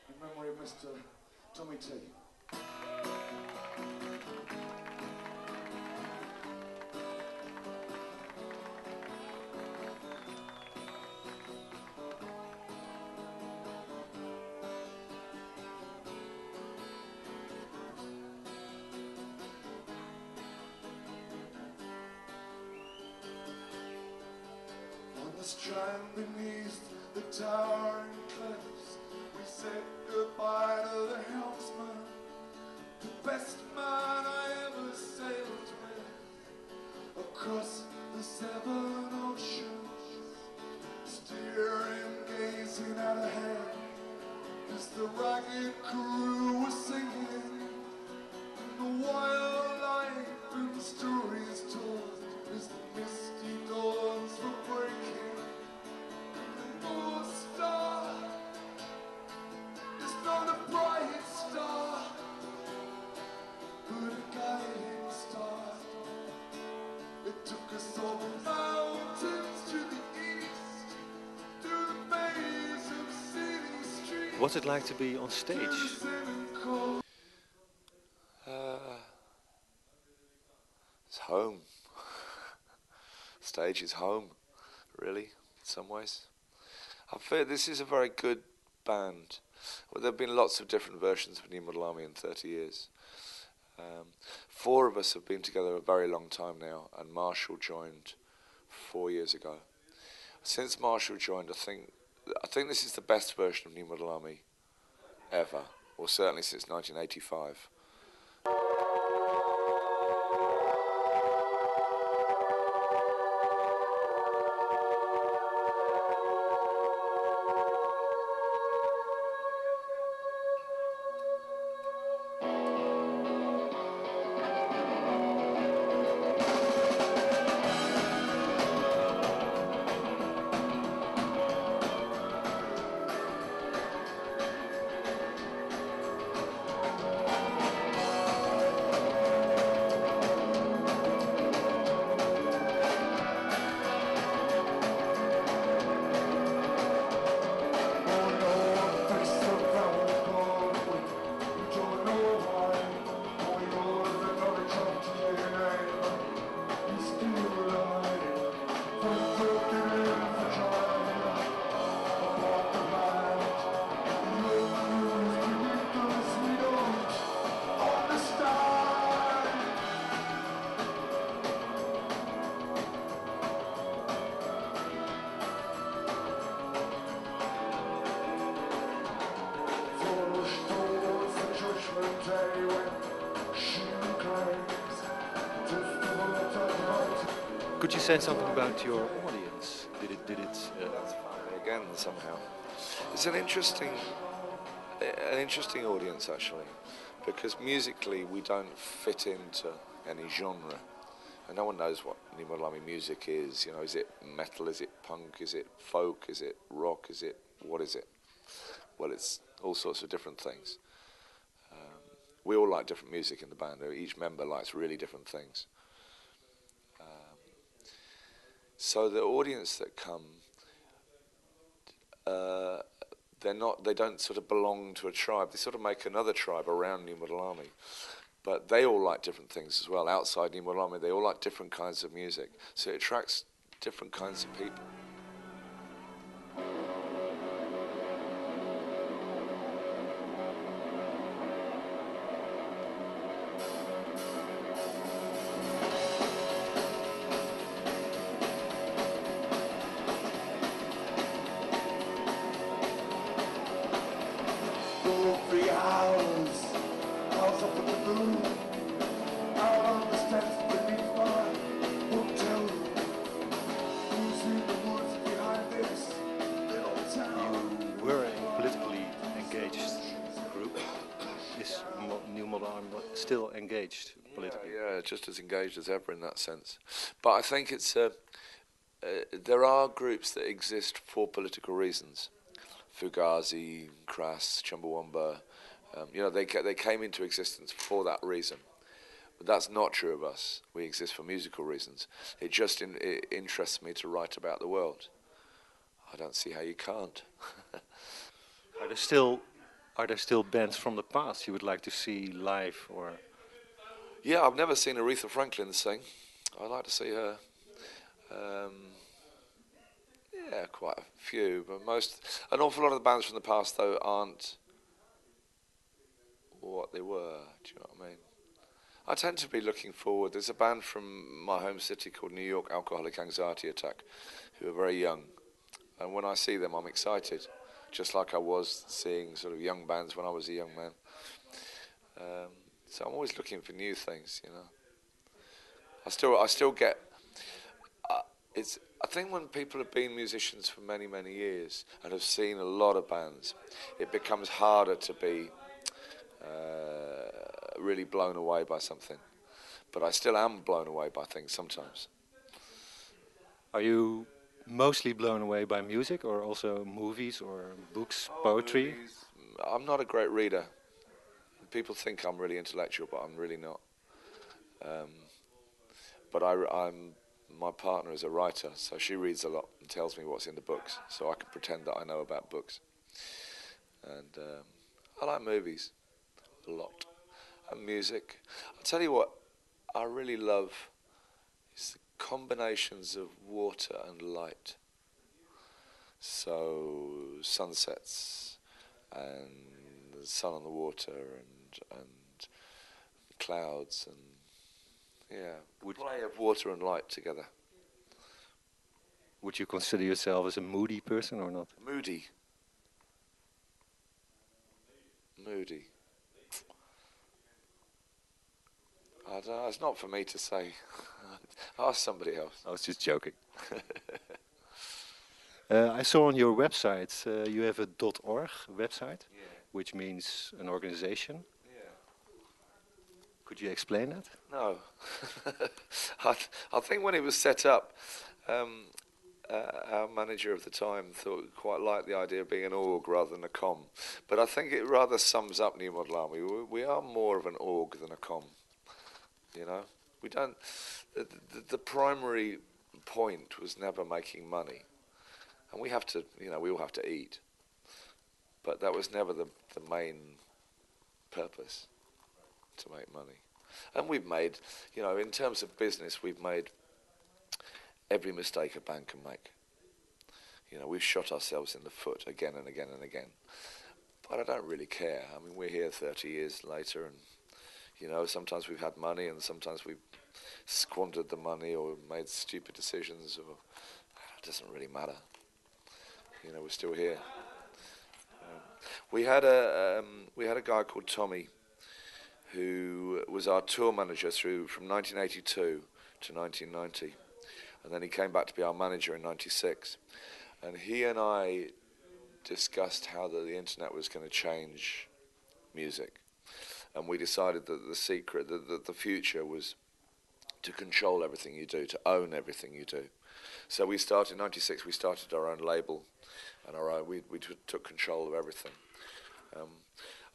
in memory of Mr. Tommy T. On the strand beneath the towering cliffs, we said goodbye to the helmsman, the best man I ever sailed with, across the 7 oceans, steering, gazing out ahead, as the ragged crew was singing, and the wild life and stories told, as the misty dawns were breaking. North Star is not a bright star, but a guiding star. It took us over mountains to the east, through the maze of city streets. What's it like to be on stage? It's home. Stage is home, really, in some ways. I feel this is a very good band. Well, there have been lots of different versions of New Model Army in 30 years. 4 of us have been together a very long time now, and Marshall joined 4 years ago. Since Marshall joined, I think this is the best version of New Model Army ever, or certainly since 1985. Could you say something about your audience? Did it Again, somehow, it's an interesting audience actually, because musically we don't fit into any genre, and no one knows what New Model Army music is. You know, is it metal? Is it punk? Is it folk? Is it rock? What is it? Well, it's all sorts of different things. We all like different music in the band. Each member likes really different things. So the audience that come, they don't sort of belong to a tribe. They sort of make another tribe around New Model Army. But they all like different things as well. Outside New Model Army, they all like different kinds of music. So it attracts different kinds of people. Still engaged politically. Yeah, just as engaged as ever in that sense. But I think it's there are groups that exist for political reasons. Fugazi, Crass, Chumbawamba, they came into existence for that reason. But that's not true of us. We exist for musical reasons. It just it interests me to write about the world. I don't see how you can't. Are there still Are there still bands from the past you would like to see live, or? Yeah, I've never seen Aretha Franklin sing. I'd like to see her. Yeah, quite a few, but an awful lot of the bands from the past though aren't what they were. Do you know what I mean? I tend to be looking forward. There's a band from my home city called New York, Alcoholic Anxiety Attack, who are very young, and when I see them, I'm excited, just like I was seeing sort of young bands when I was a young man. So I'm always looking for new things, you know. I still get. I think when people have been musicians for many, many years and have seen a lot of bands, it becomes harder to be really blown away by something. But I still am blown away by things sometimes. Are you mostly blown away by music, or also movies or books, poetry? Movies. I'm not a great reader. People think I'm really intellectual, but I'm really not. But my partner is a writer, so she reads a lot and tells me what's in the books, so I can pretend that I know about books. And I like movies a lot, and music. I'll tell you what I really love is the combinations of water and light. So sunsets and the sun on the water and clouds and play of water and light together. Would you consider yourself as a moody person or not? Moody. I don't know, it's not for me to say. Ask somebody else. I was just joking. I saw on your website you have a .org website, which means an organization. Yeah. Could you explain that? No. I think when it was set up, our manager of the time thought quite liked the idea of being an org rather than a com. But I think it rather sums up New Model Army. We are more of an org than a com. You know, we don't. The primary point was never making money, and we have to. You know, we all have to eat. But that was never the main purpose, to make money. And we've made, you know, in terms of business, we've made every mistake a band can make. You know, we've shot ourselves in the foot again and again and again. But I don't really care. I mean, we're here 30 years later, and you know, sometimes we've had money and sometimes we've squandered the money or made stupid decisions, or it doesn't really matter. You know, we're still here. We had a guy called Tommy who was our tour manager from 1982 to 1990, and then he came back to be our manager in 96, and he and I discussed how the internet was going to change music. And we decided that the secret, that the future was to control everything you do, to own everything you do. So we started, in 96, we started our own label, and we took control of everything.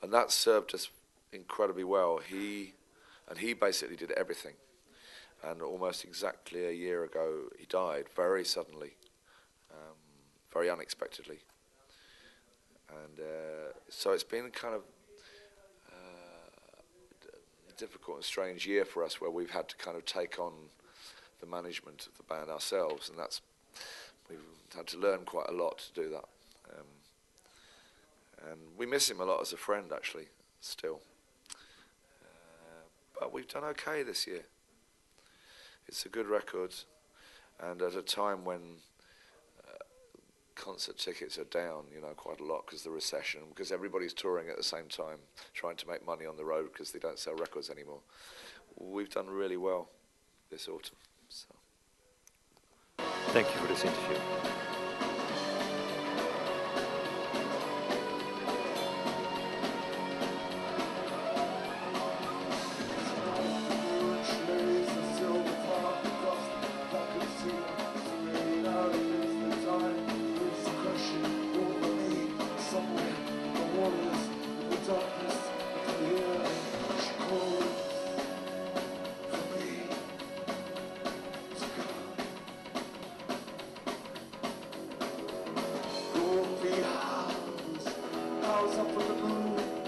And that served us incredibly well. He basically did everything. And almost exactly a year ago, he died very suddenly, very unexpectedly. And so it's been kind of difficult and strange year for us, where we've had to kind of take on the management of the band ourselves, and we've had to learn quite a lot to do that. And we miss him a lot as a friend, actually, still. But we've done okay this year. It's a good record, and at a time when concert tickets are down, you know, quite a lot because of the recession, because everybody's touring at the same time, trying to make money on the road because they don't sell records anymore. We've done really well this autumn. So. Thank you for this interview. the moon.